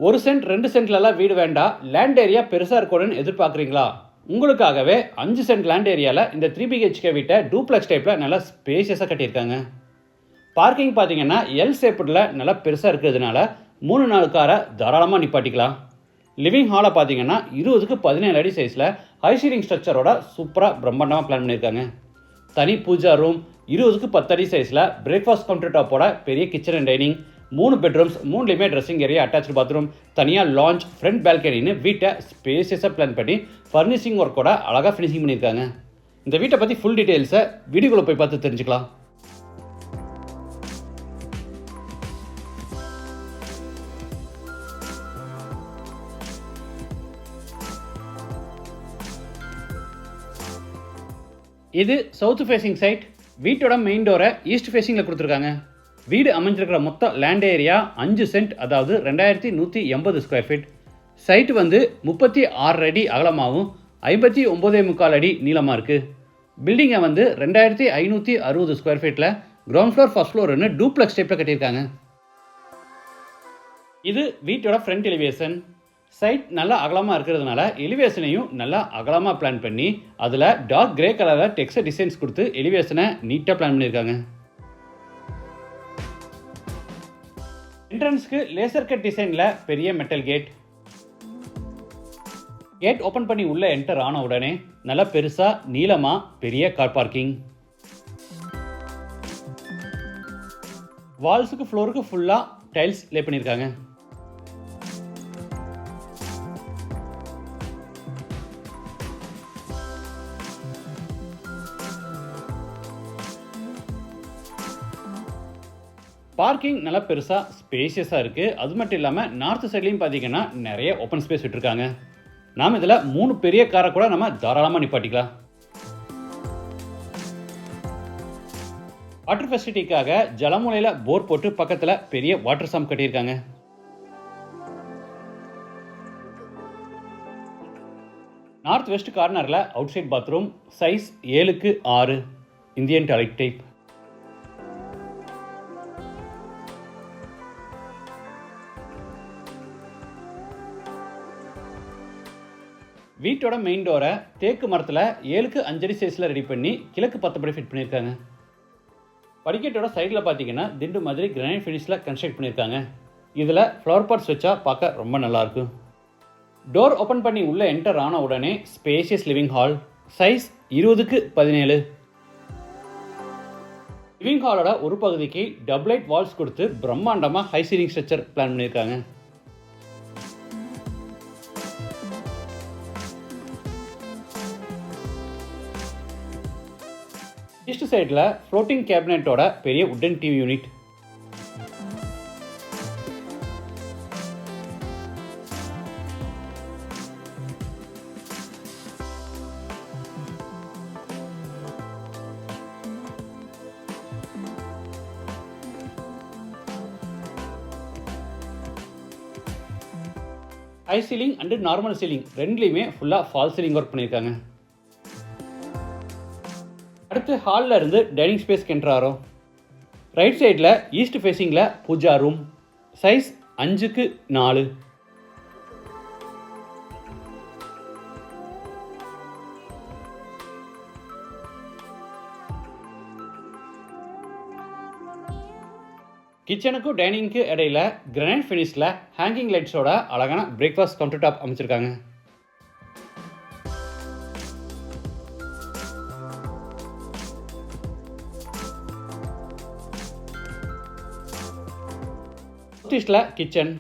1 send 2 சென்ட்லலாம் வீடு வேண்டாம், land area பெருசாக இருக்கணும்னு எதிர்பார்க்குறீங்களா? உங்களுக்காகவே 5 சென்ட் லேண்ட் ஏரியாவில் இந்த 3 BHK வீட்டை டூப்ளெக்ஸ் டைப்பில் நல்லா ஸ்பேஷியஸாக கட்டியிருக்காங்க. பார்க்கிங் பார்த்தீங்கன்னா எல் ஷேப்பில் நல்லா பெருசாக இருக்கிறதுனால 3-4 காரை தாராளமாக நிப்பாட்டிக்கலாம். லிவிங் ஹாலை பார்த்தீங்கன்னா 20க்கு 17 அடி சைஸில் ஹை சீலிங் ஸ்ட்ரக்சரோட சூப்பராக பிரம்மாண்டமாக பிளான் பண்ணியிருக்காங்க. தனி பூஜா ரூம், 20க்கு 10 அடி சைஸில் பிரேக்ஃபாஸ்ட் கவுண்டர் டாப்போட பெரிய கிச்சன் அண்ட் டைனிங், 3 பெட்ரூம்ஸ், 3லையுமே ட்ரெஸ்ஸிங் ஏரியா, அட்டாச்சு பாத்ரூம், தனியாக லான்ச், ஃப்ரண்ட் பால்கனின்னு வீட்டை ஸ்பேசியஸாக பிளான் பண்ணி ஃபர்னிஷிங் ஒர்க்கோட அழகாக ஃபினிஷிங் பண்ணியிருக்காங்க. இந்த வீட்டை பற்றி ஃபுல் டீட்டெயில்ஸை வீடியோக்குள்ளே போய் பார்த்து தெரிஞ்சுக்கலாம். இது சவுத் ஃபேசிங் சைட். வீட்டோட மெயின் டோரை ஈஸ்ட் ஃபேசிங்கில் கொடுத்துருக்காங்க. வீடு அமைஞ்சிருக்கிற மொத்த லேண்ட் ஏரியா 5 சென்ட், அதாவது 2180 ஸ்கொயர் ஃபீட். சைட்டு வந்து 36 அடி அகலமாகவும் 59.25 அடி நீளமாக இருக்குது. பில்டிங்கை வந்து 2560 ஸ்கொயர் ஃபீட்டில் கிரவுண்ட் ஃப்ளோர் ஃபர்ஸ்ட் ஃப்ளோர்னு டூப்ளெக்ஸ் டைப்பில் கட்டியிருக்காங்க. இது வீட்டோட ஃப்ரண்ட் எலிவேஷன். சைட் நல்லா அகலமாக இருக்கிறதுனால எலிவேஷனையும் நல்லா அகலமாக பிளான் பண்ணி அதில் டார்க் கிரே கலரில் டெக்ஸ்ட் டிசைன்ஸ் கொடுத்து எலிவேஷனை நீட்டாக பிளான் பண்ணியிருக்காங்க. என்ட்ரன்ஸ்க்கு லேசர் கட் டிசைனில் பெரிய மெட்டல் கேட். கேட் ஓப்பன் பண்ணி உள்ளே என்டர் ஆன உடனே நல்லா பெருசாக நீளமாக பெரிய கார் பார்க்கிங். வால்ஸுக்கு ஃப்ளோருக்கு ஃபுல்லாக டைல்ஸ் லே பண்ணியிருக்காங்க. பார்க்கிங் நல்லா பெருசாக ஸ்பேஷியஸாக இருக்குது. அது மட்டும் இல்லாமல் நார்த் சைட்லேயும் பார்த்தீங்கன்னா நிறைய ஓப்பன் ஸ்பேஸ் விட்டுருக்காங்க. நாம் இதில் 3 பெரிய காரை கூட நம்ம தாராளமாக நிப்பாட்டிக்கலாம். வாட்டர் ஃபெசிலிட்டிக்காக ஜலமூலையில் போர் போட்டு பக்கத்தில் பெரிய வாட்டர் சம்ப் கட்டியிருக்காங்க. நார்த் வெஸ்ட் கார்னரில் அவுட் சைட் பாத்ரூம், சைஸ் 7க்கு 6 இந்தியன் டாய்லெட் டைப். வீட்டோட மெயின் டோரை தேக்கு மரத்தில் 7க்கு 5 அடி சைஸில் ரெடி பண்ணி கிழக்கு 10 படி ஃபிட் பண்ணியிருக்காங்க. படிக்கட்டோட சைடில் பார்த்தீங்கன்னா திண்டு மாதிரி கிரானைட் ஃபினிஷில் கன்ஸ்ட்ரக்ட் பண்ணியிருக்காங்க. இதில் ஃப்ளவர் பாட்ஸ் வச்சா பார்க்க ரொம்ப நல்லாயிருக்கும். டோர் ஓப்பன் பண்ணி உள்ளே என்டர் ஆன உடனே ஸ்பேஷியஸ் லிவிங் ஹால், சைஸ் 20க்கு 17. லிவிங் ஹாலோட ஒரு பகுதிக்கு டபுள் லைட் வால்ஸ் கொடுத்து பிரம்மாண்டமாக ஹை சீலிங் ஸ்ட்ரக்சர் பிளான் பண்ணியிருக்காங்க. ஈஸ்ட் சைடில் ஃப்ளோட்டிங் கேபினட்டோட பெரிய wooden TV unit. High ceiling and normal ceiling ரெண்டுலேயுமே ஃபுல்லாக ஃபால் சீலிங் ஒர்க் பண்ணியிருக்காங்க. அடுத்து ஹாலில் இருந்து டைனிங் ஸ்பேஸ்க்கு என்டர் ஆகிறோம். ரைட் சைடில் ஈஸ்ட் ஃபேஸிங்கில் பூஜா ரூம், சைஸ் 5க்கு 4. கிச்சனுக்கும் டைனிங்க்கு இடையில கிரானைட் ஃபினிஷில் ஹேங்கிங் லைட்ஸோட அழகான பிரேக்ஃபாஸ்ட் கவுண்டர் டாப் அமைச்சிருக்காங்க. ஈஸ்டில் கிச்சன்.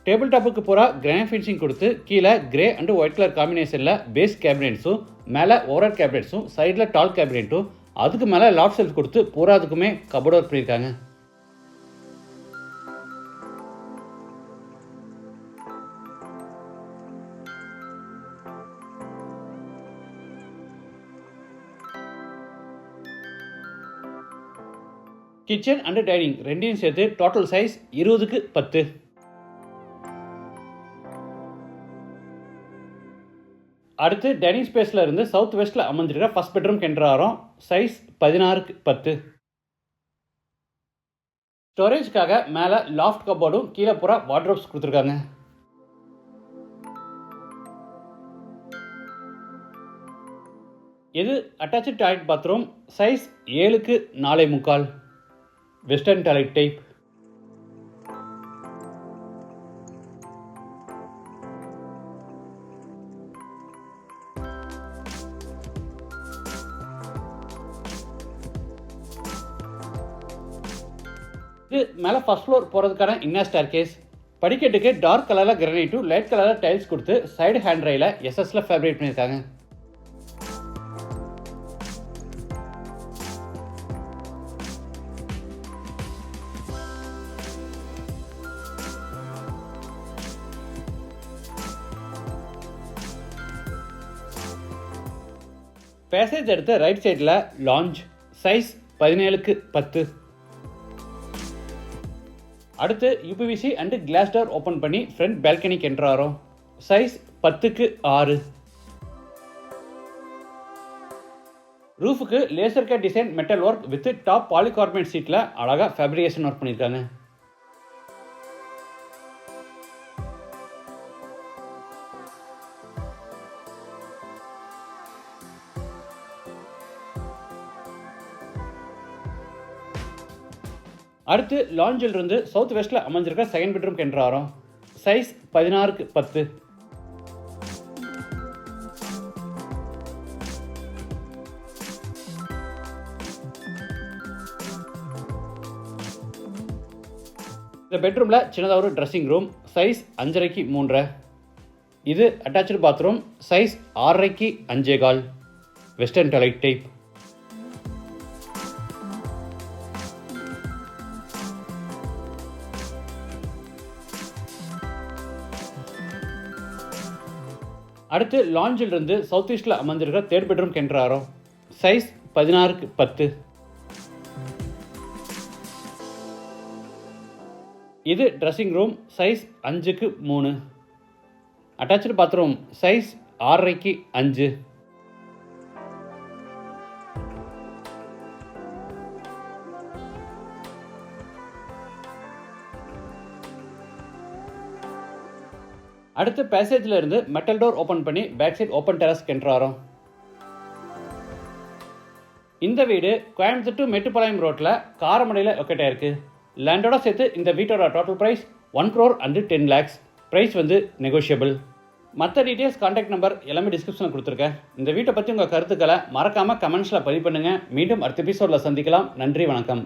டேபிள் டாப்புக்கு பூரா கிரானைட் ஃபினிஷிங் கொடுத்து கீழே கிரே அண்ட் ஒயிட் கலர் காம்பினேஷனில் பேஸ் கேபினெட்ஸும், மேலே ஓவர் கேபினெட்ஸும், சைடில் டால் கேபினெட்டும், அதுக்கு மேலே லாஃப்ட் ஷெல்ஃப் கொடுத்து பூராதுக்குமே கபோர்ட் ஒர்க் பண்ணியிருக்காங்க. கிச்சன் அண்ட் டைனிங் ரெண்டையும் சேர்த்து டோட்டல் சைஸ் 20க்கு 10. அடுத்து டைனிங் ஸ்பேஸில் இருந்து சவுத் வெஸ்ட்டில் அமைஞ்சிருக்கிற ஃபர்ஸ்ட் பெட்ரூம் என்டர் ஆகிறோம். சைஸ் 16க்கு 10. ஸ்டோரேஜ்க்காக மேலே லாஃப்ட் கபோர்டும் கீழே பூரா வார்ட்ரோப்ஸ் கொடுத்துருக்காங்க. இது அட்டாச்சு டாய்லெட் பாத்ரூம். சைஸ் 7க்கு 4.75, வெஸ்டர்ன் டாய்லெட் டைப். இது மேலே ஃபர்ஸ்ட் ஃப்ளோர் போகிறதுக்கான இன்னர் ஸ்டேர் கேஸ். படிக்கட்டுக்கு டார்க் கலரில் கிரானைட்டும் லைட் கலரில் டைல்ஸ் கொடுத்து சைடு ஹேண்ட் ரையில் எஸ்எஸ்ல ஃபேப்ரிக் பண்ணியிருக்காங்க. பேசேஜ் எடுத்து ரைட் சைடில் லாஞ்ச். சைஸ் 17க்கு 10. அடுத்து UPVC and glass door open பண்ணி ஃப்ரண்ட் பால்கனிக்கு என்டர் ஆகிறோம். சைஸ் 10க்கு 6. ரூஃபுக்கு laser cut design metal work with top polycarbonate சீட்டில் அழகாக ஃபேப்ரிகேஷன் ஒர்க் பண்ணியிருக்காங்க. அடுத்து லாஞ்சில் இருந்து சவுத் வெஸ்ட்டில் அமைஞ்சிருக்க செகண்ட் பெட்ரூம் என்டர் ஆகிறோம். சைஸ் 16க்கு 10. இந்த பெட்ரூமில் சின்னதாக ஒரு ட்ரெஸ்ஸிங் ரூம். சைஸ் 5.5க்கு 3. இது அட்டாச்சு பாத்ரூம். சைஸ் 6.5க்கு 5.25, வெஸ்டர்ன் டாய்லெட் டைப். அடுத்து லாஞ்சில் இருந்து சவுத் ஈஸ்டில் அமைஞ்சிருக்கிற தேர்ட் பெட்ரூம் என்டர் ஆகிறோம். சைஸ் 16க்கு 10. இது ட்ரெஸ்ஸிங் ரூம். சைஸ் 5க்கு 3. Attach bathroom. சைஸ் 6.5க்கு 5. அடுத்து பேசேஜில் இருந்து மெட்டல் டோர் ஓப்பன் பண்ணி பேக் சைட் ஓப்பன் டெரஸ்க்கு என்டர் ஆகிறோம். இந்த வீடு கோயம்புத்தூர் டு மேட்டுப்பாளையம் ரோட்டில் காரமடையில் லொக்கேட் ஆயிருக்கு. லேண்டோட சேர்த்து இந்த வீட்டோட total price 1 crore and 10 lakhs. Price negotiable. மற்ற டீட்டெயில்ஸ் கான்டாக்ட் நம்பர் எல்லாமே டிஸ்கிரிப்ஷனில் கொடுத்துருக்கேன். இந்த வீட்டை பற்றி உங்கள் கருத்துக்களை மறக்காமல் கமெண்ட்ஸில் பதிவு பண்ணுங்கள். மீண்டும் அடுத்த எபிசோடில் சந்திக்கலாம். நன்றி, வணக்கம்.